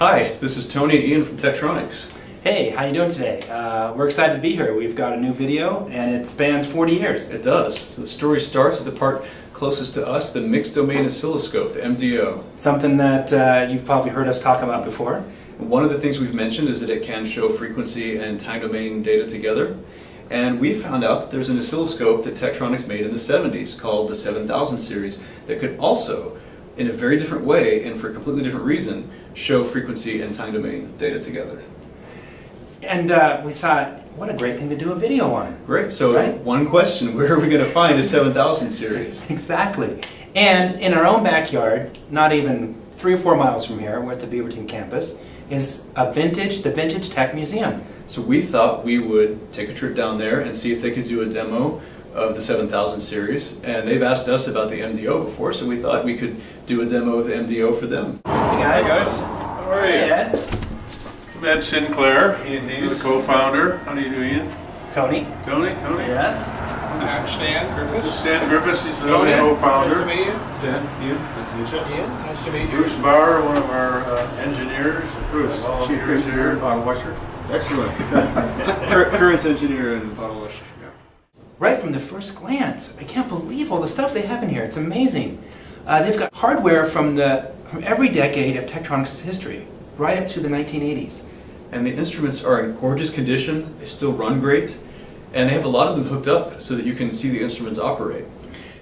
Hi, this is Tony and Ian from Tektronix. Hey, how you doing today? We're excited to be here. We've got a new video and it spans 40 years. It does. So the story starts at the part closest to us, the mixed domain oscilloscope, the MDO. Something that you've probably heard us talk about before. One of the things we've mentioned is that it can show frequency and time domain data together. And we found out that there's an oscilloscope that Tektronix made in the 70s called the 7000 series that could also, in a very different way and for a completely different reason, show frequency and time domain data together. And we thought, what a great thing to do a video on. Great. So one question, where are we going to find a 7000 series? Exactly. And in our own backyard, not even 3 or 4 miles from here, we're at the Beaverton campus, is the VintageTEK Museum. So we thought we would take a trip down there and see if they could do a demo of the 7000 series. And they've asked us about the MDO before, so we thought we could do a demo of the MDO for them. Hey guys. Hey guys, how are you? Hey Ed. I'm Ed Sinclair, Indeed. the co-founder. How do you do, Ian? Tony. Tony? Yes. I'm Stan Griffiths. Stan Griffiths, he's the Tony. co-founder. Nice to meet you. Stan, Ian, nice to meet you. Ian, nice to meet you. Bruce Bauer, one of our engineers. Bruce, volunteers here. bottle washer. Excellent. Current engineer in bottle washer. Yeah. Right from the first glance, I can't believe all the stuff they have in here. It's amazing. They've got hardware from every decade of Tektronix's history, right up to the 1980s. And the instruments are in gorgeous condition, they still run great, and they have a lot of them hooked up so that you can see the instruments operate.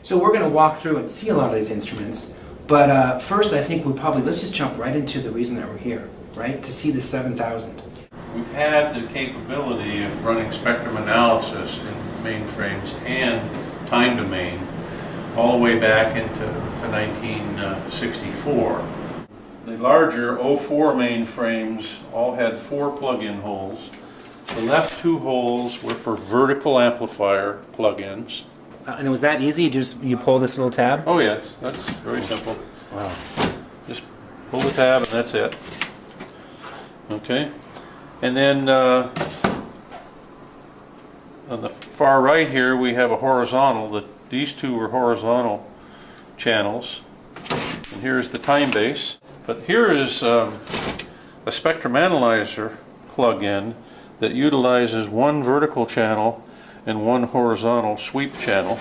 So we're going to walk through and see a lot of these instruments, but first I think let's just jump right into the reason that we're here, right? To see the 7000. We've had the capability of running spectrum analysis in mainframes and time domain all the way back into 1964. The larger 04 mainframes all had 4 plug-in holes. The left 2 holes were for vertical amplifier plug-ins. And was that easy? You pull this little tab? Oh yes, that's very simple. Wow. Just pull the tab and that's it. Okay. And then on the far right here we have a horizontal. These 2 were horizontal channels. And here's the time base. But here is a spectrum analyzer plug-in that utilizes 1 vertical channel and 1 horizontal sweep channel.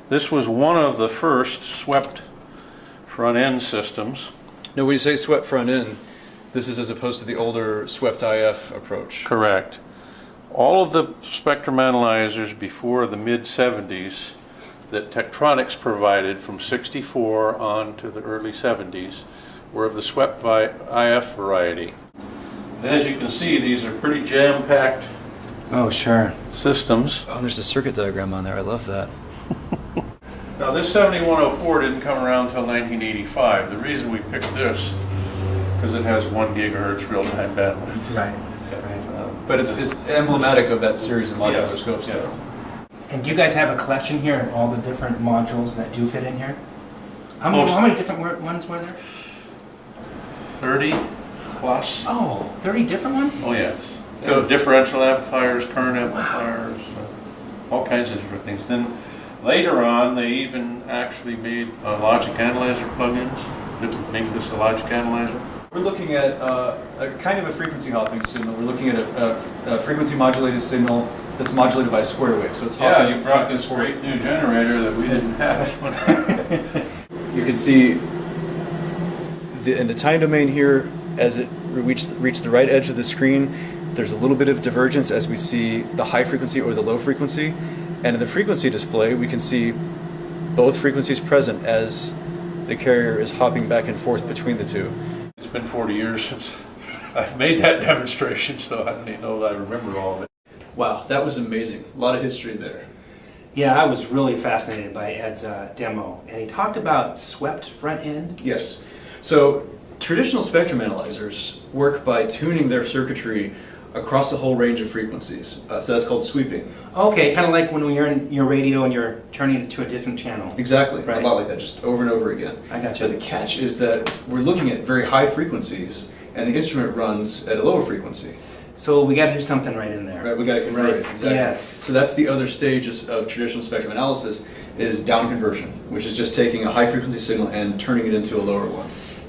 This was one of the first swept front-end systems. Now when you say swept front end, this is as opposed to the older swept IF approach. Correct. All of the spectrum analyzers before the mid-70s that Tektronix provided from 64 on to the early 70s were of the swept IF variety. And as you can see, these are pretty jam-packed systems. Oh, there's a circuit diagram on there. I love that. Now this 7104 didn't come around until 1985. The reason we picked this because it has 1 gigahertz real-time bandwidth. Right. But it's emblematic of that series of modular Yes, scopes. yeah. And do you guys have a collection here of all the different modules that do fit in here? How Most. many different ones were there? 30 plus. Oh, 30 different ones? Oh yes. So differential amplifiers, current amplifiers, all kinds of different things. Then later on, they even actually made logic analyzer plugins that would make this a logic analyzer. We're looking at a kind of a frequency hopping signal. We're looking at a frequency modulated signal that's modulated by square wave. So it's hopping. Yeah, you brought this great new generator that we didn't have. You can see in the time domain here, as it reached the right edge of the screen, there's a little bit of divergence as we see the high frequency or the low frequency. And in the frequency display, we can see both frequencies present as the carrier is hopping back and forth between the 2. It's been 40 years since I've made that demonstration, so I don't even know that I remember all of it. Wow, that was amazing. A lot of history there. Yeah, I was really fascinated by Ed's demo. And he talked about swept front end. Yes. So traditional spectrum analyzers work by tuning their circuitry across a whole range of frequencies. So that's called sweeping. Okay, kind of like when you're in your radio and you're turning it to a different channel. Exactly. Right. A lot like that, just over and over again. I gotcha. But the catch is that we're looking at very high frequencies and the instrument runs at a lower frequency. So we got to do something right in there. Right, we got to convert it. Exactly. Yes. So that's the other stage of traditional spectrum analysis is down conversion, which is just taking a high frequency signal and turning it into a lower one.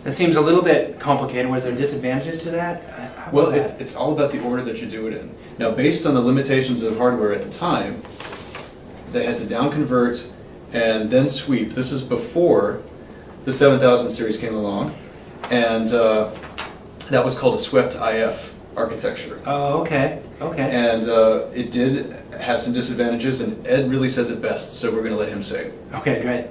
That seems a little bit complicated. Was there disadvantages to that? How was Well, that? it's all about the order that you do it in. Now, based on the limitations of hardware at the time, they had to down convert and then sweep. This is before the 7000 series came along, and that was called a swept IF architecture. Oh, okay, okay. And it did have some disadvantages, and Ed really says it best, so we're going to let him say it. Okay, great.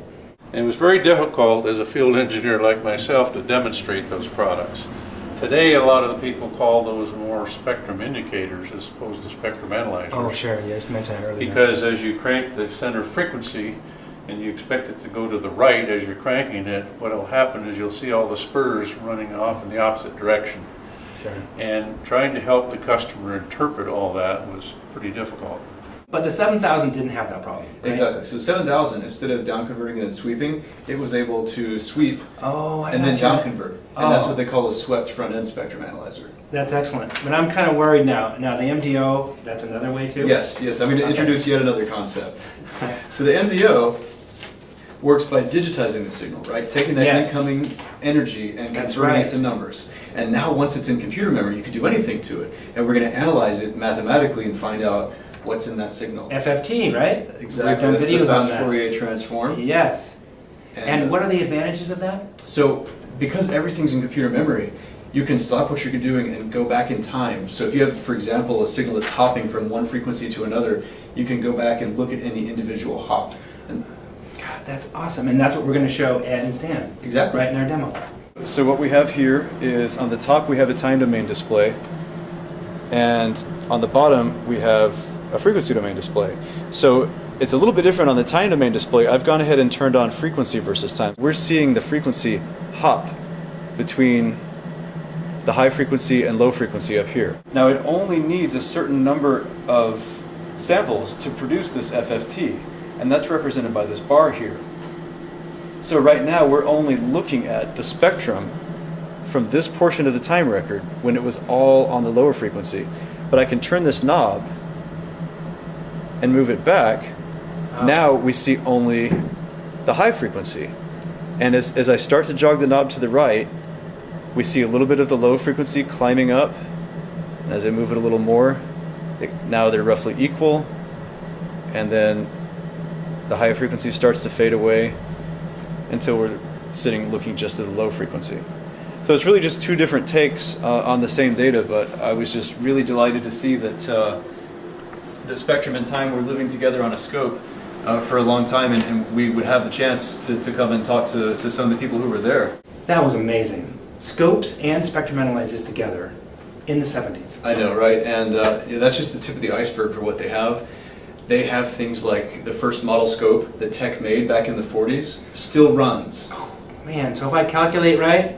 And it was very difficult as a field engineer like myself to demonstrate those products. Today, a lot of the people call those more spectrum indicators as opposed to spectrum analyzers. Oh, sure. You just mentioned that earlier. Because as you crank the center frequency and you expect it to go to the right as you're cranking it, what will happen is you'll see all the spurs running off in the opposite direction. Sure. And trying to help the customer interpret all that was pretty difficult. But the 7000 didn't have that problem, right? Exactly. So 7000, instead of down converting and then sweeping, it was able to sweep Oh, I and then gotcha. down convert. And that's Oh. what they call a swept front end spectrum analyzer. That's excellent. But I'm kind of worried now. Now, the MDO, that's another way too? Yes, yes. I'm going to introduce yet another concept. So the MDO works by digitizing the signal, right? Taking that Yes. incoming energy and That's converting right. it to numbers. And now once it's in computer memory, you can do anything to it. And we're going to analyze it mathematically and find out what's in that signal. FFT, right? Exactly. We've done That's the videos on fast that. Fourier transform. Yes. And what are the advantages of that? So because everything's in computer memory, you can stop what you're doing and go back in time. So if you have, for example, a signal that's hopping from one frequency to another, you can go back and look at any individual hop. And God, that's awesome. And that's what we're going to show Ed and Stan. Exactly. Right in our demo. So what we have here is on the top we have a time domain display, and on the bottom we have a frequency domain display. So it's a little bit different on the time domain display. I've gone ahead and turned on frequency versus time. We're seeing the frequency hop between the high frequency and low frequency up here. Now it only needs a certain number of samples to produce this FFT, and that's represented by this bar here. So right now we're only looking at the spectrum from this portion of the time record when it was all on the lower frequency. But I can turn this knob and move it back. Now we see only the high frequency. And as I start to jog the knob to the right, we see a little bit of the low frequency climbing up. And as I move it a little more, now they're roughly equal. And then the high frequency starts to fade away until we're sitting looking just at the low frequency. So it's really just two different takes on the same data, but I was just really delighted to see that the spectrum and time were living together on a scope for a long time, and we would have the chance to come and talk to some of the people who were there. That was amazing. Scopes and spectrum analyzers together in the 70s. I know, right? And that's just the tip of the iceberg for what they have. They have things like the first model scope that Tech made back in the 40s still runs. Oh, man, so if I calculate right,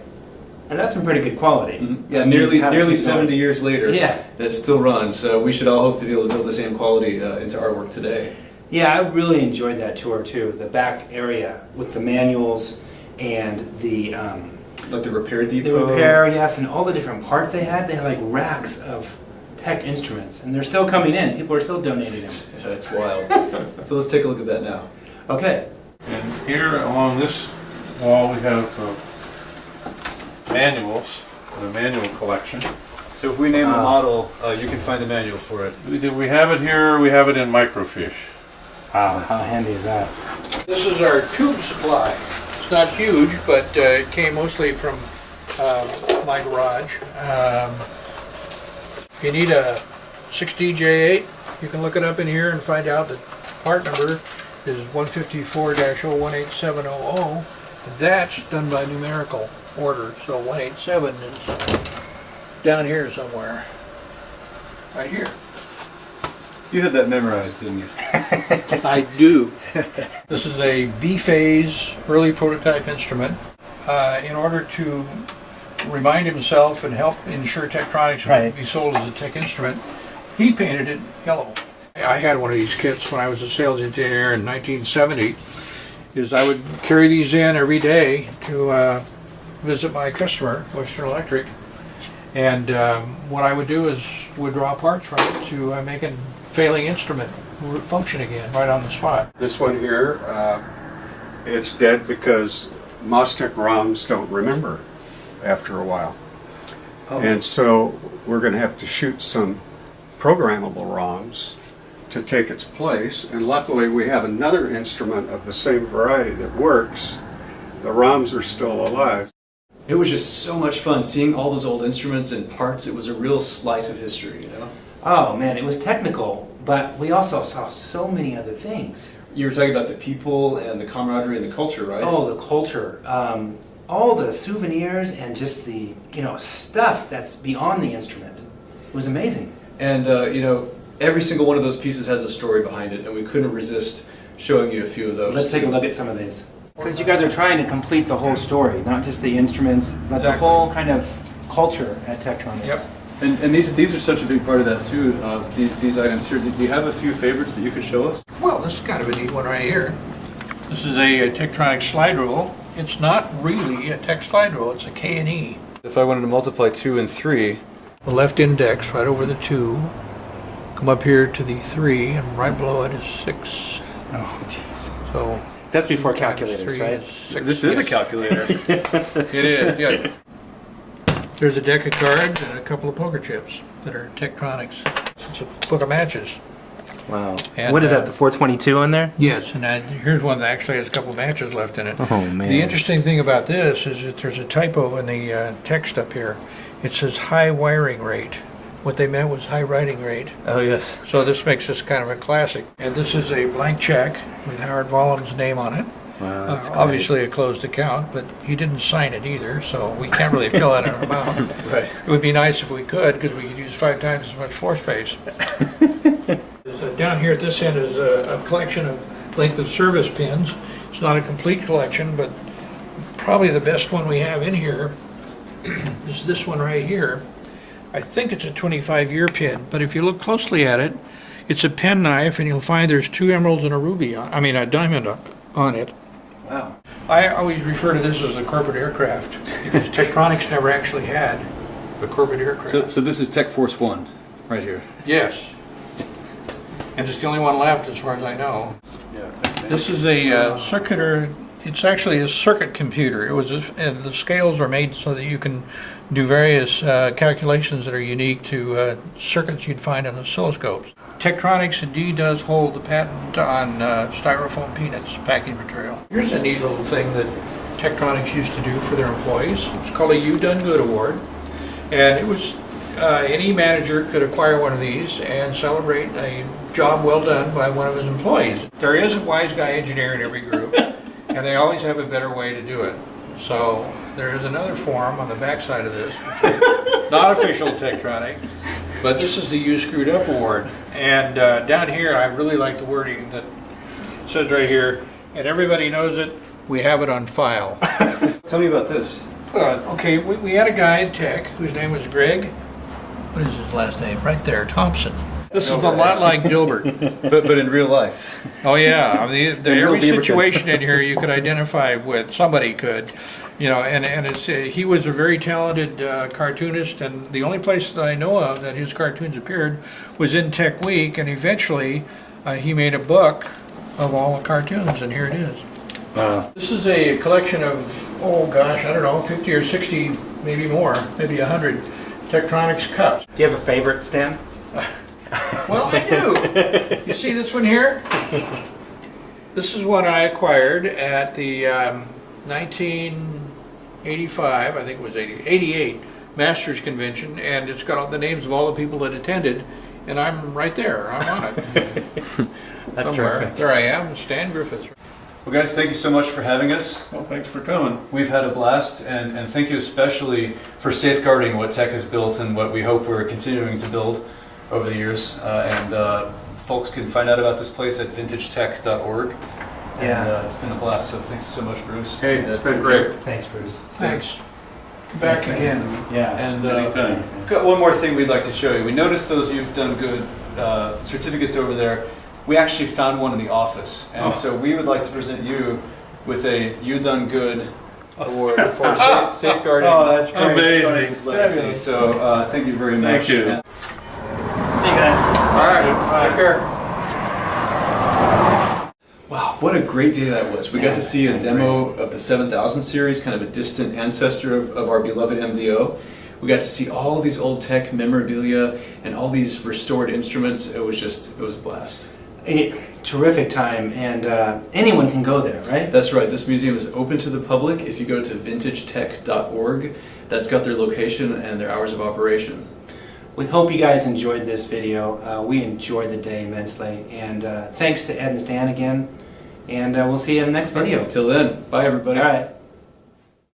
and that's some pretty good quality. Mm-hmm. Yeah, I mean, nearly how to keep 70 going. years later, Yeah. that still runs. So we should all hope to be able to build the same quality into our work today. Yeah, I really enjoyed that tour too. The back area with the manuals and the Like the repair depot. repair, yes, and all the different parts they had. They had like racks of Tech instruments, and they're still coming in. People are still donating them. Yeah, it's wild. So let's take a look at that now. Okay. And here along this wall we have manuals, the manual collection. So if we name the model, you can find the manual for it. We have it here, we have it in microfiche. Wow, how handy is that? This is our tube supply. It's not huge, but it came mostly from my garage. If you need a 6DJ8, you can look it up in here and find out that part number is 154-018700. That's done by numerical order, so 187 is down here somewhere. Right here. You had that memorized, didn't you? I do. This is a B-phase early prototype instrument. In order to remind himself and help ensure Tektronix would be sold as a Tech instrument, he painted it yellow. I had one of these kits when I was a sales engineer in 1970. I would carry these in every day to visit my customer, Western Electric, and what I would do is would draw parts from it to make a failing instrument function again right on the spot. This one here, it's dead because MOSTEC ROMs don't remember. after a while. Oh. And so we're going to have to shoot some programmable ROMs to take its place. And luckily we have another instrument of the same variety that works. The ROMs are still alive. It was just so much fun seeing all those old instruments and parts. It was a real slice of history, you know? Oh man, it was technical, but we also saw so many other things. You were talking about the people and the camaraderie and the culture, right? Oh, the culture. All the souvenirs and just the, stuff that's beyond the instrument. It was amazing. And, every single one of those pieces has a story behind it, and we couldn't resist showing you a few of those. Let's take a look at some of these. Because you guys are trying to complete the whole story, not just the instruments, but the whole kind of culture at Tektronix. Yep. And these are such a big part of that too, these items here. Do you have a few favorites that you could show us? Well, this is kind of a neat one right here. This is a Tektronix slide rule. It's not really a Tek slide rule, it's a K&E. If I wanted to multiply 2 and 3. The left index right over the 2, come up here to the 3, and right below it is 6. Oh, jeez. So That's before calculators, right? This is a calculator. It is, yeah. There's a deck of cards and a couple of poker chips that are Tektronix. It's a book of matches. Wow. And, What is that, the 422 on there? Yes, and here's one that actually has a couple of matches left in it. Oh, man. The interesting thing about this is that there's a typo in the text up here. It says high wiring rate. What they meant was high writing rate. Oh, yes. So this makes this kind of a classic. And this is a blank check with Howard Vollum's name on it. Wow, that's great. Obviously a closed account, but he didn't sign it either, so we can't really fill out an amount. Right. It would be nice if we could, because we could use 5 times as much floor space. Down here at this end is a collection of length of service pins. It's not a complete collection, but probably the best one we have in here is this one right here. I think it's a 25-year pin, but if you look closely at it, it's a pen knife, and you'll find there's 2 emeralds and a diamond on it. Wow. I always refer to this as the corporate aircraft, because Tektronix never actually had a corporate aircraft. So this is Tech Force 1, right here. Yes. And it's the only one left as far as I know. Yeah. This is a circuiter. It's actually a circuit computer. It was the scales are made so that you can do various calculations that are unique to circuits you'd find on oscilloscopes. Tektronix indeed does hold the patent on styrofoam peanuts packing material. Here's a neat little thing that Tektronix used to do for their employees. It's called a You Done Good Award, and it was any manager could acquire one of these and celebrate a job well done by one of his employees. There is a wise guy engineer in every group, and they always have a better way to do it. So there is another form on the back side of this, not official Tektronix, but this is the You Screwed Up Award. And down here, I really like the wording that it says right here, and everybody knows it, we have it on file. Tell me about this. Okay, we had a guy in Tech whose name was Greg. What is his last name? Right there, Thompson. This is a lot like Dilbert. But in real life. Oh yeah, I mean, every Dilbert. situation in here you could identify with. Somebody could, and it's he was a very talented cartoonist, and the only place that I know of that his cartoons appeared was in Tech Week, and eventually he made a book of all the cartoons, and here it is. This is a collection of, oh gosh, I don't know, 50 or 60, maybe more, maybe 100 Tektronix cups. Do you have a favorite, Stan? Well, I do. You see this one here? This is one I acquired at the 1985, I think it was 88, Masters Convention, and it's got all the names of all the people that attended, and I'm right there. I'm on it. That's Somewhere. terrific. There I am, Stan Griffiths. Well, guys, thank you so much for having us. Well, thanks for coming. We've had a blast, and thank you especially for safeguarding what Tech has built and what we hope we're continuing to build over the years. Folks can find out about this place at vintagetech.org. Yeah. It's been a blast, so thanks so much, Bruce. Hey, it's been great. Thanks, Bruce. Thanks. Come back again. Yeah. And Anytime. got one more thing we'd like to show you. We noticed those You've Done Good certificates over there. We actually found one in the office, and so we would like to present you with a You Done Good award for safeguarding. Oh, that's great. Tektronix's legacy. So thank you very much. Thank you. See you guys. All right, take care. Wow. What a great day that was. We got to see a Yeah, demo of the 7000 series, kind of a distant ancestor of our beloved MDO. We got to see all these old tech memorabilia and all these restored instruments. It was a blast. A terrific time, and anyone can go there, right? That's right. This museum is open to the public. If you go to vintagetech.org, that's got their location and their hours of operation. We hope you guys enjoyed this video. We enjoyed the day immensely, and thanks to Ed and Stan again, and we'll see you in the next video. Until then, bye everybody. All right.